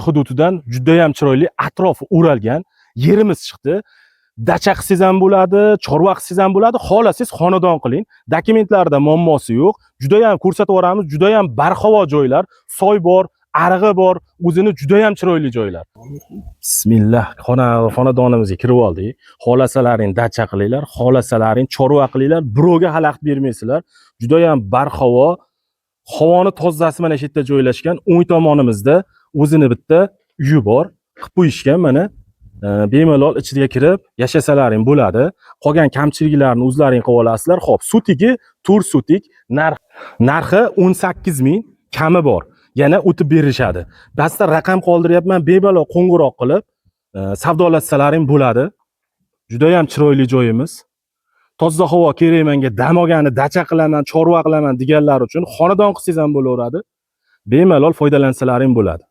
hududidan juda ham chiroyli atrofi o'ralgan yerimiz chiqdi. Dacha qilsangiz ham bo'ladi, chorva qilsangiz ham bo'ladi, xohlasangiz xonadon qiling. Dokumentlarda muammosi yo'q. Juda ham ko'rsatib yuboramiz, juda ham barhavo joylar, soy bor, arig'i bor, o'zini juda ham chiroyli joylar. Bismillah, xonadonimizga kirib oldik. Xohlasalaring dacha qilinglar, xohlasalaring chorva qilinglar, birovga xalaqit bermaysizlar. Juda ham barhavo, havoni tozasi mana shu yerda joylashgan. O'ng tomonimizda o'zini bitta uyi bor, qilib qo'yishgan mana. Bemalol ichiga kirib yashasalaring bo'ladi. Qolgan kamchiliklarni o'zlaring qilib olasizlar. Xo'p, sutigi 4 sutik, narxi 18 ming, kami bor. Yana o'tib berishadi. Pastda raqam qoldiryapman, bemalol qo'ng'iroq qilib savdolasalaring bo'ladi. Juda ham chiroyli joyimiz. Toza havo kerak menga, dam olgani dacha qilaman, chorva qilaman deganlar uchun xonadon qilsangiz ham bo'laveradi. Bemalol foydalansalaring bo'ladi.